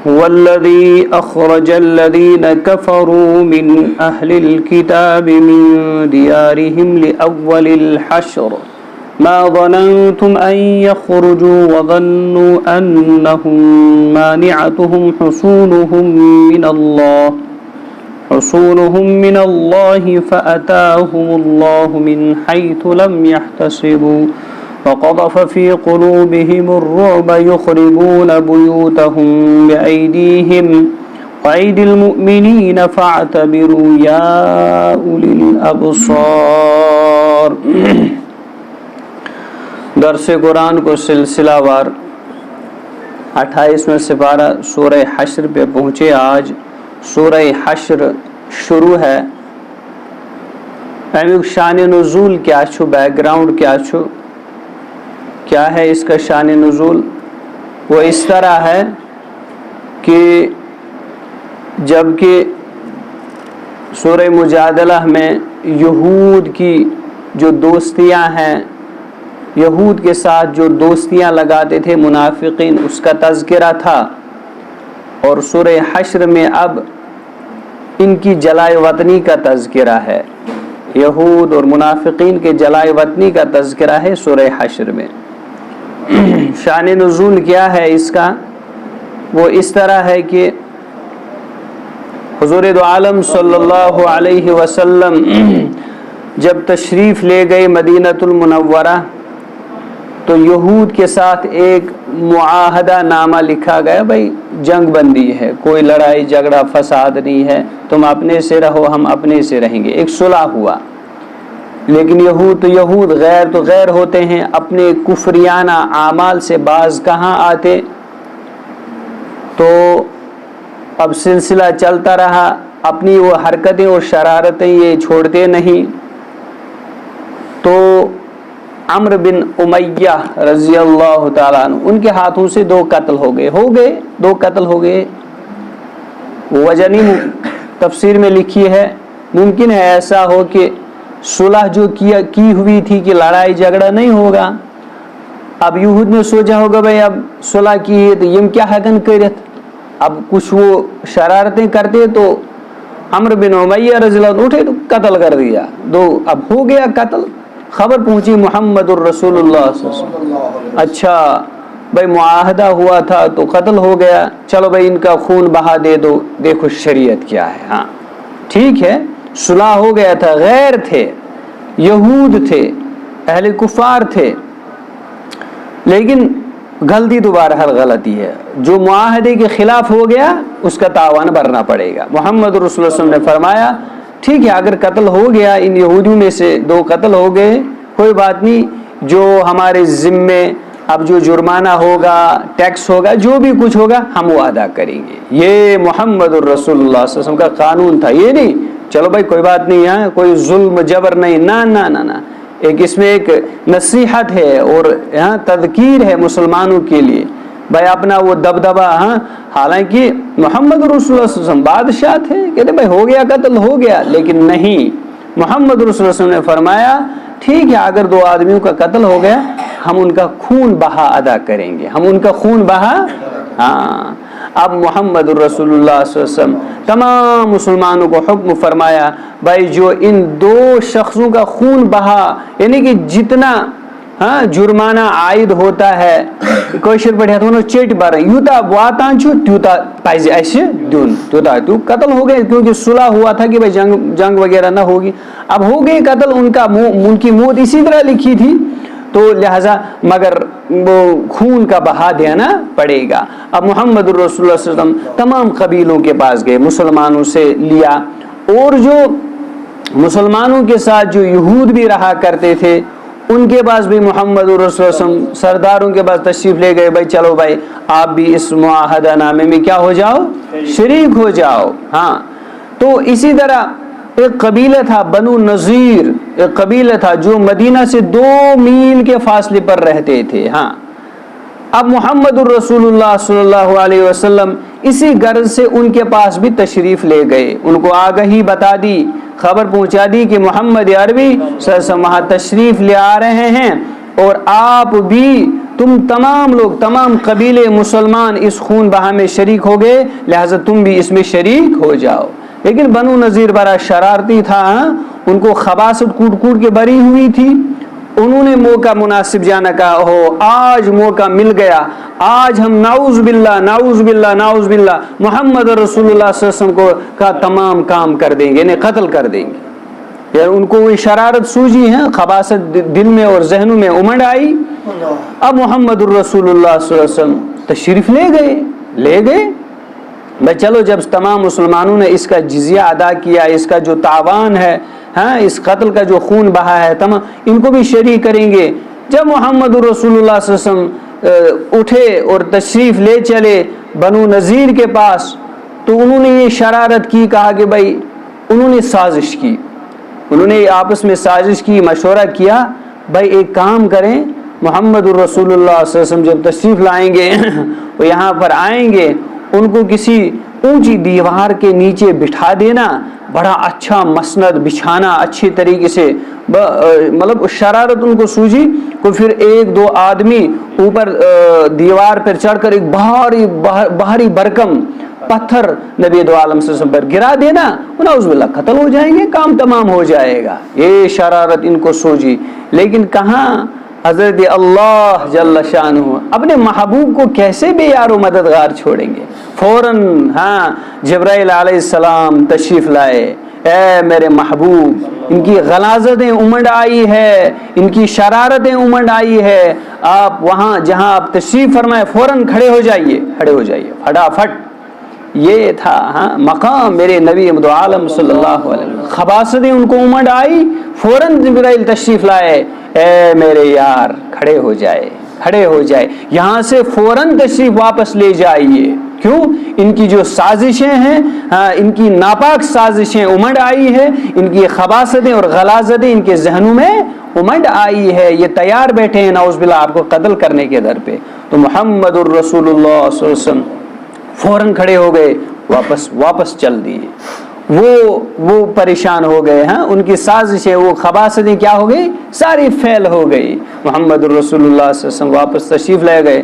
هو الذي أخرج الذين كفروا من أهل الكتاب من ديارهم لأول الحشر ما ظننتم أن يخرجوا وظنوا أنهم مانعتهم حصونهم من الله فأتاهم الله من حيث لم يحتسبوا وقذف في قلوبهم الرعب يخربون بيوتهم بأيديهم وأيدي المؤمنين فاعتبروا يا أولي الأبصار. درس قرآن کو سلسلہ وار 28واں سپارہ سورہ حشر پہ پہنچے. آج سورہ حشر شروع ہے. امیک شان نزول کیا چھو، بیک گراؤنڈ کیا چھو، کیا ہے اس کا شان نزول؟ وہ اس طرح ہے کہ جب کہ سورہ مجادلہ میں یہود کی جو دوستیاں ہیں، یہود کے ساتھ جو دوستیاں لگاتے تھے منافقین، اس کا تذکرہ تھا. اور سورہ حشر میں اب ان کی جلائے وطنی کا تذکرہ ہے. یہود اور منافقین کے جلائے وطنی کا تذکرہ ہے سورہ حشر میں. شان نزول کیا ہے اس کا؟ وہ اس طرح ہے کہ حضور دو عالم صلی اللہ علیہ وسلم جب تشریف لے گئے مدینۃ المنورہ تو یہود کے ساتھ ایک معاہدہ نامہ لکھا گیا، بھائی جنگ بندی ہے، کوئی لڑائی جھگڑا فساد نہیں ہے، تم اپنے سے رہو ہم اپنے سے رہیں گے. ایک صلح ہوا. لیکن یہود غیر تو غیر ہوتے ہیں، اپنے کفریانہ اعمال سے باز کہاں آتے. تو اب سلسلہ چلتا رہا، اپنی وہ حرکتیں اور شرارتیں یہ چھوڑتے نہیں. تو عمرو بن امیہ رضی اللہ تعالیٰ عنہ، ان کے ہاتھوں سے دو قتل ہو گئے. وجہ نہیں تفسیر میں لکھی ہے. ممکن ہے ایسا ہو کہ صلح جو کی ہوئی تھی کہ لڑائی جھگڑا نہیں ہوگا. اب یہود نے سوچا ہوگا بھائی اب صلح کی ہے تو یم کیا ہیکن کرت، اب کچھ وہ شرارتیں کرتے تو عمرو بن امیہ رضی اللہ عنہ اٹھے تو قتل کر دیا. اب ہو گیا قتل. خبر پہنچی محمد الرسول اللہ صلی اللہ علیہ وسلم. اچھا بھائی معاہدہ ہوا تھا تو قتل ہو گیا، چلو بھائی ان کا خون بہا دے دو، دیکھو شریعت کیا ہے. ہاں ٹھیک ہے، صلح ہو گیا تھا. غیر تھے، یہود تھے، اہل کفار تھے، لیکن غلطی دوبارہ ہر غلطی ہے. جو معاہدے کے خلاف ہو گیا اس کا تاوان بھرنا پڑے گا. محمد رسول اللہ صلی اللہ علیہ وسلم نے فرمایا ٹھیک ہے اگر قتل ہو گیا، ان یہودیوں میں سے دو قتل ہو گئے، کوئی بات نہیں، جو ہمارے ذمے اب جو جرمانہ ہوگا، ٹیکس ہوگا، جو بھی کچھ ہوگا ہم وہ ادا کریں گے. یہ محمد الرسول اللہ صلی اللہ علیہ وسلم کا قانون تھا. یہ نہیں چلو بھائی کوئی بات نہیں ہے، کوئی ظلم جبر نہیں، نہ. ایک اس میں ایک نصیحت ہے اور تذکیر ہے مسلمانوں کے لیے. بھائی اپنا وہ دبدبا، حالانکہ محمد رسول اللہ صلی اللہ علیہ وسلم بادشاہ تھے، کہتے بھائی ہو گیا قتل ہو گیا، لیکن نہیں، محمد رسول اللہ صلی اللہ علیہ وسلم نے فرمایا ٹھیک ہے اگر دو آدمیوں کا قتل ہو گیا ہم ان کا خون بہا ادا کریں گے، ہم ان کا خون بہا. اب محمد رسول اللہ صلی اللہ علیہ وسلم تمام مسلمانوں کو حکم فرمایا بھائی جو ان دو شخصوں کا خون بہا، یعنی کہ جتنا جرمانہ عائد ہوتا ہے، کوشر پڑھیا تو چیٹ بار یوتا واتان چھو تیوتا پائز ایسے دون تیوتا تو قتل ہو گئے، کیونکہ صلح ہوا تھا کہ بھائی جنگ وغیرہ نہ ہوگی. اب ہو گئے قتل، ان کی موت اسی طرح لکھی تھی، تو لہذا مگر وہ خون کا بہا دینا پڑے گا. اب محمد رسول اللہ صلی اللہ علیہ وسلم تمام قبیلوں کے پاس گئے، مسلمانوں سے لیا، اور جو مسلمانوں کے ساتھ جو یہود بھی رہا کرتے تھے ان کے پاس بھی محمد رسول اللہ صلی اللہ علیہ وسلم سرداروں کے پاس تشریف لے گئے. بھائی چلو بھائی آپ بھی اس معاہدہ نامے میں کیا ہو جاؤ، شریک ہو جاؤ. تو اسی طرح ایک قبیلہ تھا بنو نذیر، ایک قبیلہ تھا جو مدینہ سے 2 میل کے فاصلے پر رہتے تھے. اب محمد الرسول اللہ صلی اللہ علیہ وسلم اسی غرض سے ان کے پاس بھی تشریف لے گئے، ان کو آگہی بتا دی، خبر پہنچا دی کہ محمد عربی صلی اللہ علیہ وسلم وہاں تشریف لے آ رہے ہیں اور آپ بھی تم تمام لوگ, تمام قبیلے مسلمان اس خون بہا میں شریک ہو گئے, لہذا تم بھی اس میں شریک ہو جاؤ. لیکن بنو نذیر بڑا شرارتی تھا, ان کو خباثت کوٹ کوٹ کے بری ہوئی تھی. انہوں نے موقع مناسب جانا کہا, ہو آج موقع مل گیا, آج ہم نعوذ باللہ نعوذ باللہ نعوذ باللہ محمد رسول اللہ صلی اللہ علیہ وسلم کو کا تمام کام کر دیں گے, انہیں قتل کر دیں گے. یار ان کو وہ شرارت سوجی ہے, خباثت دل میں اور ذہنوں میں امڑ آئی. اب محمد الرسول اللہ صلی اللہ علیہ وسلم تشریف لے گئے. بھائی چلو, جب تمام مسلمانوں نے اس کا جزیہ ادا کیا, اس کا جو تاوان ہے, ہاں اس قتل کا جو خون بہا ہے, تمام ان کو بھی شریک کریں گے. جب محمد رسول اللہ صلی اللہ علیہ وسلم اٹھے اور تشریف لے چلے بنو نذیر کے پاس, تو انہوں نے یہ شرارت کی, کہا کہ بھائی انہوں نے سازش کی, انہوں نے آپس میں سازش کی, مشورہ کیا, بھائی ایک کام کریں, محمد الرسول اللہ صلی اللہ علیہ وسلم جب تشریف لائیں گے وہ یہاں پر آئیں گے, ان کو کسی اونچی دیوار کے نیچے بٹھا دینا, بڑا اچھا مسند بچھانا اچھی طریقے سے. مطلب شرارت ان کو سوجی کو, پھر ایک دو آدمی اوپر دیوار پر چڑھ کر ایک بھاری برکم پتھر نبی دو عالم صلی اللہ علیہ وسلم پر گرا دینا, نعوذ باللہ قتل ہو جائیں گے, کام تمام ہو جائے گا. یہ شرارت ان کو سوجی. لیکن کہاں حضرت اللہ جل شانہ اپنے محبوب کو کیسے بے یار و مددگار چھوڑیں گے. فوراً جبرائیل علیہ السلام تشریف لائے, اے میرے محبوب, ان کی غلاظتیں امنڈ آئی ہے, ان کی شرارتیں امنڈ آئی ہے, آپ وہاں جہاں آپ تشریف فرمائے فوراً کھڑے ہو جائیے فٹافٹ. یہ تھا مقام میرے نبی دو عالم صلی اللہ علیہ وسلم. خباثتیں ان کو امنڈ آئی, فوراً جبرائیل تشریف لائے, اے میرے یار کھڑے ہو جائے, یہاں سے فوراً تشریف واپس لے جائیے. کیوں؟ ان کی جو سازشیں ہیں, ان کی ناپاک سازشیں امنڈ آئی ہے, ان کی خباثتیں اور غلاظتیں ان کے ذہنوں میں امنڈ آئی ہے, یہ تیار بیٹھے ہیں نعوذ باللہ آپ کو قتل کرنے کے در پہ. تو محمد الرسول اللہ صلی اللہ علیہ وسلم فوراً کھڑے ہو گئے, واپس چل دیے. وہ پریشان ہو گئے, ان کی سازشیں, وہ خباثتیں کیا ہو گئی, ساری فیل ہو گئی. محمد الرسول اللہ صلی اللہ علیہ وسلم واپس تشریف لے گئے.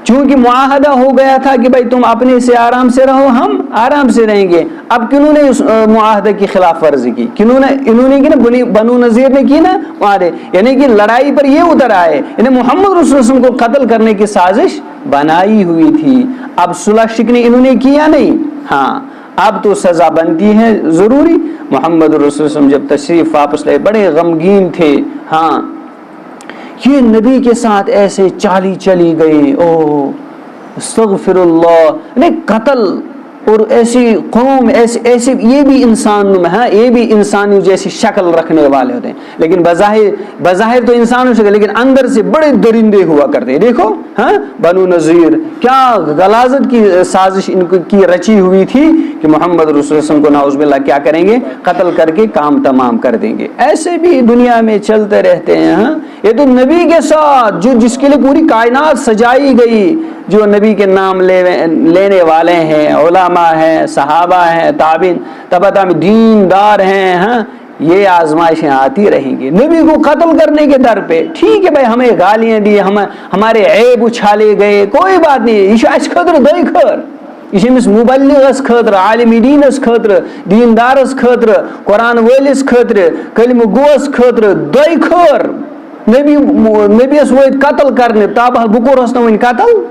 چونکہ معاہدہ ہو گیا تھا کہ بھائی تم اپنے سے آرام سے رہو, ہم آرام سے رہیں گے. اب کنہوں نے اس معاہدے کی خلاف ورزی کی, انہوں نے کی نا, بنو نذیر نے کی نا معاہدے, یعنی کہ لڑائی پر یہ اتر آئے, یعنی محمد رسول اللہ کو قتل کرنے کی سازش بنائی ہوئی تھی. اب صلح شکنی انہوں نے کیا نہیں, اب تو سزا بنتی ہے ضروری. محمد رسول اللہ جب تشریف واپس لائے بڑے غمگین تھے. یہ نبی کے ساتھ ایسے چالی چلی گئی, او استغفر اللہ, قتل اور ایسی قوم ایسے یہ بھی انسان یہ بھی انسانی جیسی شکل رکھنے والے ہوتے ہیں, لیکن بظاہر تو انسانوں شکل, لیکن اندر سے بڑے درندے ہوا کرتے ہیں. دیکھو بنو نذیر کیا غلاظت کی سازش ان کی رچی ہوئی تھی کہ محمد رسول اللہ صلی اللہ علیہ وسلم کو نعوذ باللہ کیا کریں گے, قتل کر کے کام تمام کر دیں گے. ایسے بھی دنیا میں چلتے رہتے ہیں. یہ تو نبی کے ساتھ جس کے لیے پوری کائنات سجائی گئی, جو نبی کے نام لینے والے ہیں, علماء ہیں, صحابہ ہیں, تابعین, تبع دیندار ہیں, یہ آزمائشیں آتی رہیں گی. نبی کو قتل کرنے کے در پہ ٹھیک ہے بھائی, ہمیں گالیاں دی, ہمارے عیب اچھالے گئے, کوئی بات نہیں. یہ اس خاطر دئی خیر, یہ مبلغس خاطر, عالم دینس خاطر, دیندارس خاطر, قرآن وٲلس خاطر, کلمہ گوس خاطر دئی خیر. نبیس وٲتۍ قتل کرنے, تابہ بہٕ کوٚرہس نہٕ وۄنۍ قتل.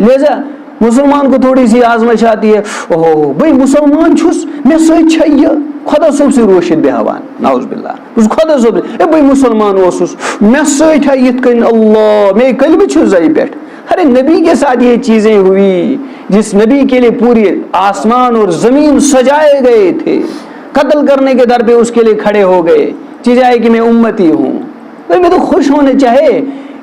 لہذا مسلمان کو تھوڑی سی آزمائش آتی ہے, اوہ بھائی مسلمان چھس, میں سۭتۍ چھا یہ خدا صٲب سے روشت بیہوان, نعوذ باللہ, خدا صٲب اے بھائی مسلمان اوسُس, میں سۭتۍ یِتھ کٔنۍ اللہ, میں کلمہ چھُس زَیہِ پٮ۪ٹھ. ارے نبی کے ساتھ یہ چیزیں ہوئی, جس نبی کے لیے پوری آسمان اور زمین سجائے گئے تھے, قتل کرنے کے در پہ اس کے لیے کھڑے ہو گئے. چیز آئے کہ میں امتی ہوں, میں تو خوش ہونے چاہے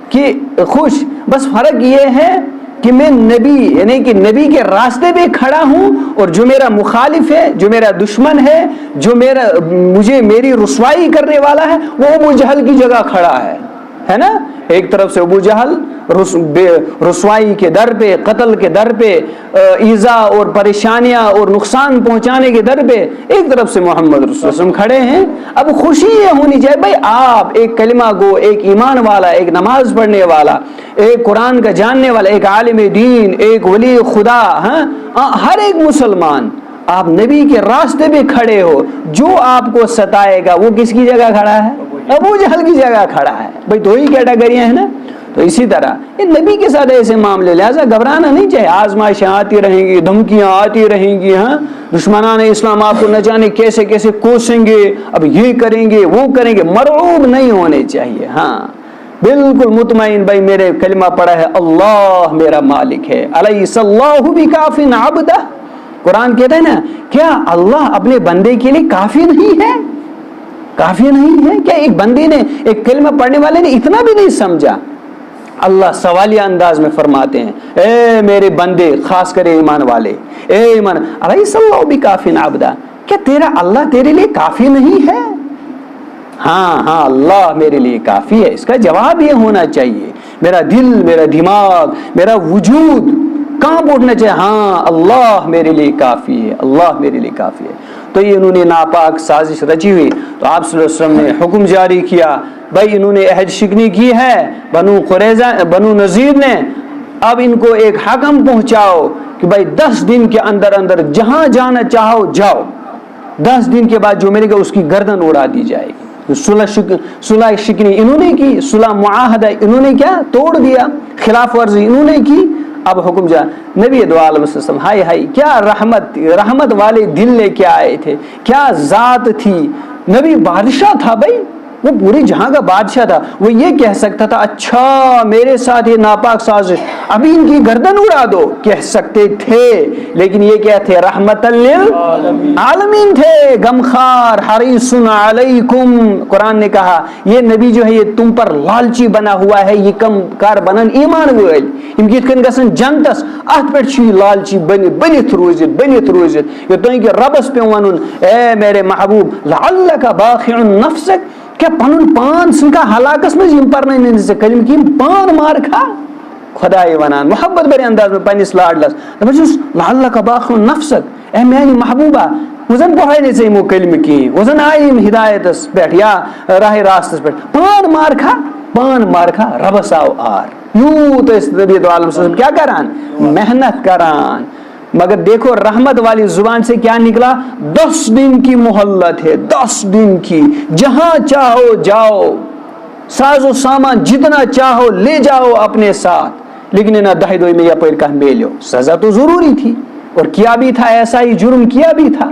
کہ خوش, بس فرق یہ ہے کہ میں نبی یعنی کہ نبی کے راستے پہ کھڑا ہوں, اور جو میرا مخالف ہے, جو میرا دشمن ہے, جو میری رسوائی کرنے والا ہے, وہ ابو جہل کی جگہ کھڑا ہے. ہے نا, ایک طرف سے ابو جہل رسوائی کے در پہ, قتل کے در پہ, ایذا اور پریشانیاں اور نقصان پہنچانے کے در پہ, ایک طرف سے محمد رسول اللہ علیہ وسلم کھڑے ہیں. اب خوشی یہ ہونی چاہیے بھائی آپ ایک کلمہ گو, ایک ایمان والا, ایک نماز پڑھنے والا, ایک قرآن کا جاننے والا, ایک عالم دین, ایک ولی خدا, ہر ایک مسلمان آپ نبی کے راستے پہ کھڑے ہو. جو آپ کو ستائے گا وہ کس کی جگہ کھڑا ہے؟ ابو جہل کی جگہ کھڑا ہے. بھائی دو ہی کیٹیگریاں ہیں نا. تو اسی طرح یہ نبی کے ساتھ ایسے معاملے, لہٰذا گھبرانا نہیں چاہیے. آزمائشیں آتی رہیں گی, دھمکیاں آتی رہیں گی, دشمنان اسلام آپ کو نہ جانے کیسے کیسے کوسیں گے, اب یہ کریں گے وہ کریں گے. مرعوب نہیں ہونے چاہیے. بالکل مطمئن, بھائی میرے کلمہ پڑھا ہے, اللہ میرا مالک ہے. الیس اللہ بکاف عبدہ, قرآن کہتا ہے نا, کیا اللہ اپنے بندے کے لیے کافی نہیں ہے؟ کافی نہیں ہے کیا؟ ایک بندے نے, ایک کلمہ پڑھنے والے نے اتنا بھی نہیں سمجھا. اللہ سوالیہ انداز میں فرماتے ہیں, اے میرے بندے, خاص کر ایمان والے, اے ایمان, الیس اللہ بکاف عبدہ, کیا تیرا اللہ تیرے لیے کافی نہیں ہے؟ ہاں اللہ میرے لیے کافی ہے. اس کا جواب یہ ہونا چاہیے, میرا دل, میرا دماغ, میرا وجود کام اٹھنا چاہیے, ہاں اللہ میرے لیے کافی ہے, اللہ میرے لیے کافی ہے. تو یہ انہوں نے ناپاک سازش رچی ہوئی, تو آپ صلی اللہ علیہ وسلم نے حکم جاری کیا, بھائی انہوں نے عہد شکنی کی ہے بنو قریظہ, بنو نذیر نے, اب ان کو ایک حکم پہنچاؤ کہ بھائی 10 دن کے اندر اندر جہاں جانا چاہو جاؤ, 10 دن کے بعد جو ملے گا اس کی گردن اڑا دی جائے گی. صلح شکنی انہوں نے کی, صلح معاہدہ انہوں نے کیا توڑ دیا, خلاف ورزی انہوں نے کی. اب حکم جا, نبی دو عالم صلی اللہ علیہ وسلم, ہائی کیا رحمت والے دل لے کے آئے تھے, کیا ذات تھی. نبی بادشاہ تھا بھائی, وہ پوری جہاں کا بادشاہ تھا. وہ یہ کہہ سکتا تھا اچھا میرے ساتھ یہ ناپاک سازش, ابھی ان کی گردن اڑا دو, کہہ سکتے تھے, لیکن یہ کیا تھے؟ رحمت للعالمین تھے, غمخوار, حریص علیکم. قرآن نے کہا یہ نبی جو ہے یہ تم پر لالچی بنا ہوا ہے, یہ کم کار بنن ایمان وٲلۍ, یم کِتھ کٔنۍ گژھن جنتس, اتھ پٮ۪ٹھ چھُ یہِ لالچی بنِتھ روٗزِتھ. یہ تۄہہِ کہِ رۄبس پیٚو وَنُن, اے میرے محبوب لعلک باخع نفسک, کیا پنن پان سنکا ہلاکس میں یم پرنائن سے کلم کی پان مار کھا. خدای ونان محبت بھرے انداز میں پنس لاڈلس, دپس لعلک باخع نفسک, اے میانی محبوبہ وزن بہائی نے سے مو کلم کی, وزن آئی ہدایتس پہ یا راہ راستس پہ, پان مار کھا ربس آو آر. یوت اس نبی دو عالم وسلم کیا کران؟ محنت کران. مگر دیکھو رحمت والی زبان سے کیا نکلا؟ 10 دن کی مہلت ہے, 10 دن کی, جہاں چاہو جاؤ, ساز و سامان جتنا چاہو لے جاؤ اپنے ساتھ, لیکن نہ دہی دوئی میں یا پیر کا میلو. سزا تو ضروری تھی, اور کیا بھی تھا, ایسا ہی جرم کیا بھی تھا,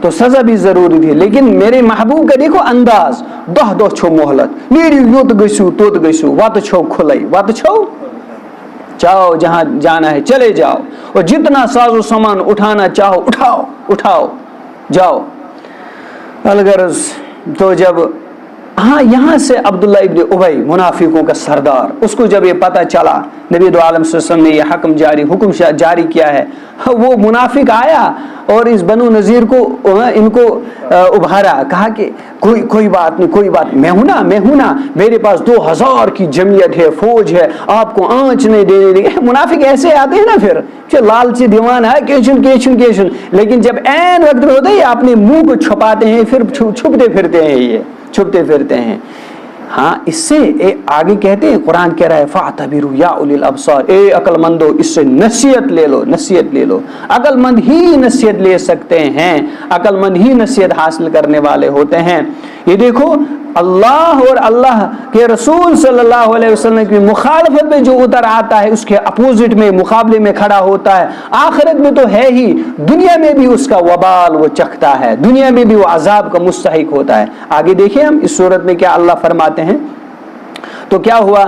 تو سزا بھی ضروری تھی. لیکن میرے محبوب کا دیکھو انداز, 10 دۄہ چھو مہلت, میری یوت گسو توت گسو, وات چھو کھلئی, وات چھو چاہو جہاں جانا ہے چلے جاؤ, اور جتنا ساز و سامان اٹھانا چاہو اٹھاؤ جاؤ. الغرض تو جب یہاں سے عبداللہ ابن ابی منافقوں کا سردار, اس کو جب یہ پتہ چلا نبی دو عالم صلی اللہ علیہ وسلم نے یہ حکم جاری کیا ہے, وہ منافق آیا اور اس بنو نذیر کو ان کو ابھارا, کہا کہ کوئی بات نہیں, میں ہوں نا, میرے پاس 2000 کی جمعیت ہے, فوج ہے, آپ کو آنچ نہیں دینے دیں گے. منافق ایسے آتے ہیں نا, پھر لالچی دیوان ہے, کیشن, لیکن جب عین وقت میں ہوتا ہے یہ اپنے منہ کو چھپاتے ہیں, پھر چھپتے پھرتے ہیں. اس سے آگے کہتے ہیں, قرآن کہہ رہا ہے فاعتبروا یا اولی الابصار, اے عقل مندو اس سے نصیحت لے لو. عقل مند ہی نصیحت لے سکتے ہیں, عقل مند ہی نصیحت حاصل کرنے والے ہوتے ہیں. یہ دیکھو اللہ اور اللہ کے رسول صلی اللہ علیہ وسلم کی مخالفت میں جو اتر آتا ہے, اس کے اپوزٹ میں, مقابلے میں کھڑا ہوتا ہے, آخرت میں تو ہے ہی, دنیا میں بھی اس کا وبال وہ چکھتا ہے, دنیا میں بھی وہ عذاب کا مستحق ہوتا ہے. آگے دیکھیں ہم اس صورت میں کیا اللہ فرماتے ہیں. تو کیا ہوا,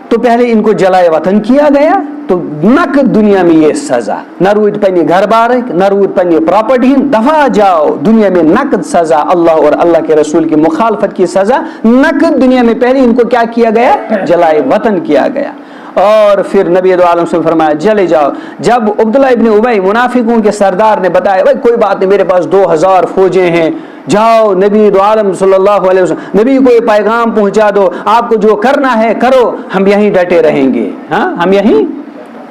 تو پہلے ان کو جلائے وطن کیا گیا, تو نقد دنیا میں یہ سزا, نہ روید پنی گھر بارک, نہ روید پنی پراپرٹی, دفع جاؤ دنیا میں نقد سزا, اللہ اور اللہ کے رسول کی مخالفت کی سزا نقد دنیا میں. پہلے ان کو کیا کیا گیا؟ جلائے وطن کیا گیا. اور پھر نبی دو عالم سے فرمایا چلے جاؤ. جب عبداللہ ابن ابی منافقوں کے سردار نے بتایا بھائی کوئی بات نہیں میرے پاس 2000 فوجیں ہیں, جاؤ نبی دو عالم صلی اللہ علیہ وسلم نبی کو یہ پیغام پہنچا دو, آپ کو جو کرنا ہے کرو, ہم یہیں ڈٹے رہیں گے, ہاں ہم یہیں.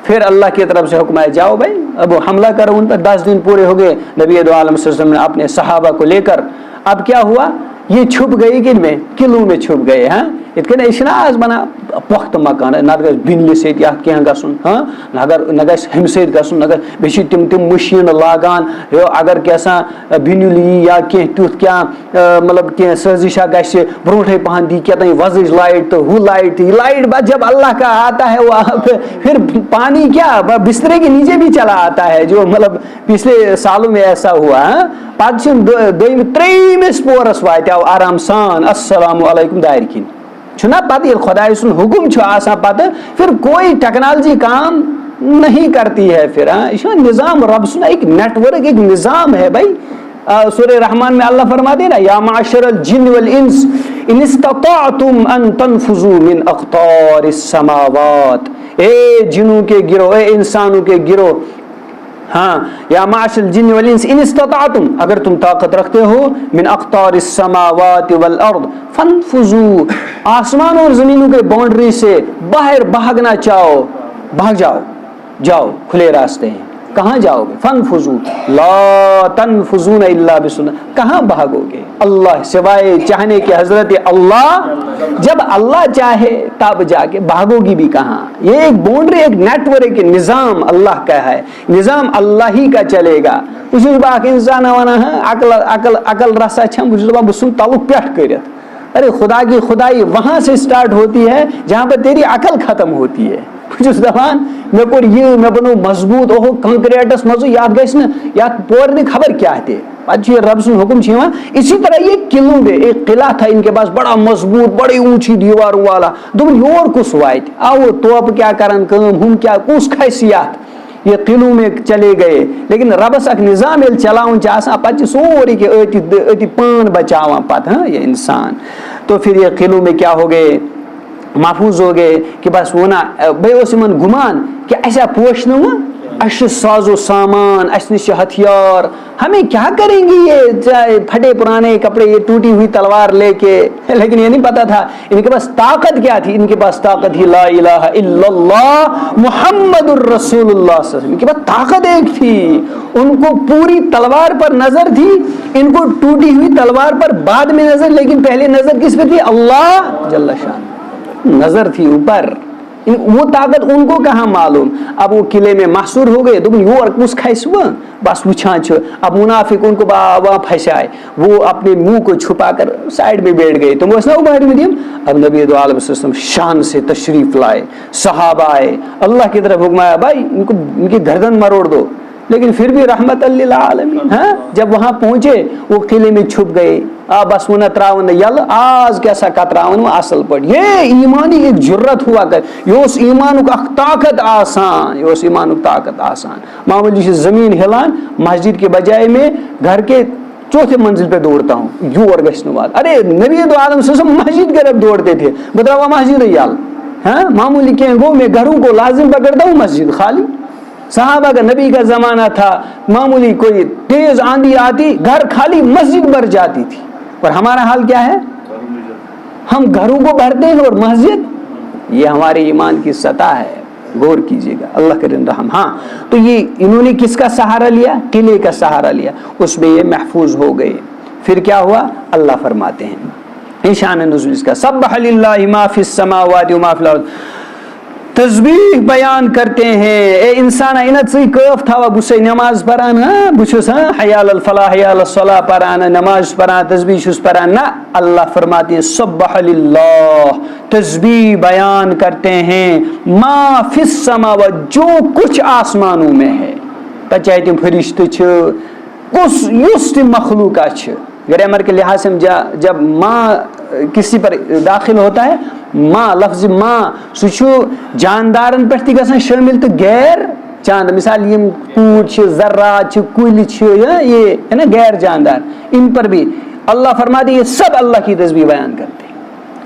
پھر اللہ کی طرف سے حکم ہے جاؤ بھائی اب حملہ کرو ان پر. 10 دن پورے ہو گئے, نبی دو عالم صلی اللہ علیہ وسلم نے اپنے صحابہ کو لے کر, اب کیا ہوا یہ چھپ گئی کن میں, قلعوں میں چھپ گئے. ہاں اتنا یہ آز بنا پخت مکان نہ گھس بنلہِ سۭتۍ یا کینٛہہ گژھُن, ہاں نہ گژھِ ہُمہِ سۭتۍ گژھُن, نہ گژھِ بیٚیہِ چھِ تِم مٔشیٖن لاگان اگر کیٛاہ بِنیُل یی یا کینٛہہ تیُتھ کینٛہہ مطلب کینٛہہ سٲزِشا گژھِ برونٛٹھٕے پہن دی کیٛاہ تام وۄزٕج لایٹ تہٕ ہُہ لایٹ تہٕ یہ لائٹ بعد جب اللہ کا آتا ہے وہ پھر پانی کیا بسترے کے نیچے بھی چلا آتا ہے, جو مطلب پچھلے سالوں میں ایسا ہوا. پتہٕ چھِ ترٛیٚیِمِس پورس واتیو آرام سان السلام علیکم دارِ کِنۍ چھُنا پتہٕ ییٚلہِ خۄداے سُنٛد حُکُم چھُ آسان پتہٕ پھر کوئی ٹیکنالوجی کام نہیں کرتی ہے. پھر یہ نظام رب سن ایک نیٹ ورک ایک نظام ہے بھائی. سورہ رحمان میں اللہ فرماتے ہیں نا یا معشر الجن والانس ان استطعتم ان تنفذوا من اقطار السماوات, اے جنوں کے گروہ اے انسانوں کے گروہ, ہاں یا معاشر الجن والانس ان استطعتم اگر تم طاقت رکھتے ہو من اقطار السماوات والارض فانفذوا آسمان اور زمینوں کے باؤنڈری سے باہر بھاگنا چاہو بھاگ جاؤ, جاؤ کھلے راستے ہیں. کہاں جاؤ گے؟ فانفذوا لا تنفذون الا بسنت, کہاں بھاگو گے اللہ سوائے چاہنے کے حضرت اللہ. جب اللہ چاہے تب جا کے بھاگو گی بھی کہاں. یہ ایک باؤنڈری ایک نیٹ ورک نظام اللہ کا ہے, نظام اللہ ہی کا چلے گا. بس باق انسان ونان عقل رسا چھم بس تعلق پیٹ کرت. ارے خدا کی خدائی وہاں سے سٹارٹ ہوتی ہے جہاں پر تیری عقل ختم ہوتی ہے. بس دپان مے کور یہ مے بنو مضبوط اوہ کنکریٹس مز یاد گھس نا یات پور نہ خبر کیا تھے پتہ رب سن حکم چھوان. اسی طرح یہ قلعوں میں ایک قلعہ تھا ان کے پاس بڑا مضبوط بڑی اونچی دیواروں والا. دپن یور کس وات آو توپ کیا کرن کام ہم کیا کس کھسیات. یہ قلعوں میں چلے گئے لیکن ربس اک نظام یل چلاؤن آسان پتہ سوری کہ اتی پان بچاوان پتہ ہاں یہ انسان. تو پھر یہ قلعوں میں کیا ہو گئے محفوظ ہو گئے کہ بس وہ نا بیٚیہِ اوس یِمن گمان کہ ایسا پوچھنا اش ساز و سامان اس نش ہتھیار ہمیں کیا کریں گے یہ پھٹے پرانے کپڑے یہ ٹوٹی ہوئی تلوار لے کے. لیکن یہ نہیں پتا تھا ان کے پاس طاقت کیا تھی. ان کے پاس طاقت ہی لا الہ الا اللہ محمد الرسول اللہ صلی اللہ علیہ وسلم. ان کے پاس طاقت ایک تھی. ان کو پوری تلوار پر نظر تھی, ان کو ٹوٹی ہوئی تلوار پر بعد میں نظر, لیکن پہلے نظر کس پہ تھی؟ اللہ جل شان نظر تھی اوپر. وہ طاقت ان کو کہاں معلوم. اب وہ قلعے میں محصور ہو گئے. دپن یور کس کھس وہ بس وچھان چھ. اب منافق ان کو وہاں پھنسائے, وہ اپنے منہ کو چھپا کر سائڈ میں بیٹھ گئے. تم اس نا ابھر میں دیم. اب نبی دو عالم صلی اللہ علیہ وسلم شان سے تشریف لائے, صحابہ آئے, اللہ کی طرف حکم آیا بھائی ان کی گردن مروڑ دو. لیکن پھر بھی رحمت للعالمین. ہاں جب وہاں پہنچے وہ قلعے میں چھپ گئے. بس وہ نہ تراون یل آز کیسا کتراون وہ اصل پٹ. یہ ایمانی ایک جرت ہوا کر یہ اس ایمانک اخ طاقت آسان, یہ اس ایمانک طاقت آسان. معمولی زمین ہلان مسجد کے بجائے میں گھر کے چوتھے منزل پہ دوڑتا ہوں یور گھس نوال. ارے نبی دو عالم سے مسجد کی طرف دوڑتے تھے. بتراوا مسجد یل ہاں معمولی کہیں گو میں گھروں کو لازم پکڑتا ہوں مسجد خالی. صحابہ کا نبی کا زمانہ تھا, معمولی کوئی تیز آندھی آتی گھر خالی مسجد بھر جاتی تھی. اور ہمارا حال کیا ہے؟ ہم گھروں کو بھرتے ہیں اور مسجد. یہ ہمارے ایمان کی سطح ہے, غور کیجیے گا اللہ کرے رحم. ہاں تو یہ انہوں نے کس کا سہارا لیا؟ قلعے کا سہارا لیا, اس میں یہ محفوظ ہو گئے. پھر کیا ہوا؟ اللہ فرماتے ہیں شان نزول اس کا سبح للہ ما فی السماوات و ما فی الارض. تسبیح بیان کرتے ہیں. اے انسان اینت سی کف تھاوا بسے نماز پران ہاں بچوس ہاں حیال الفلاح حیال الصلاح پران نماز پران تسبیح شس پران نہ. اللہ فرماتے ہیں سبح للہ تسبیح بیان کرتے ہیں ما فی السماوات جو کچھ آسمانوں میں ہے. چاہے تم فرشتے چھ کس یس تم مخلوقہ چھ. گرامر کے لحاظ سے جب ماں کسی پر داخل ہوتا ہے ماں لفظ ماں سہ جاندارن پہ گژھان شامل تو غیر جاندار. مثال یم کوٹ ذرات کل یہ ہے نا غیر جاندار, ان پر بھی اللہ فرماتے یہ سب اللہ کی تسبیح بیان کرتے ہیں.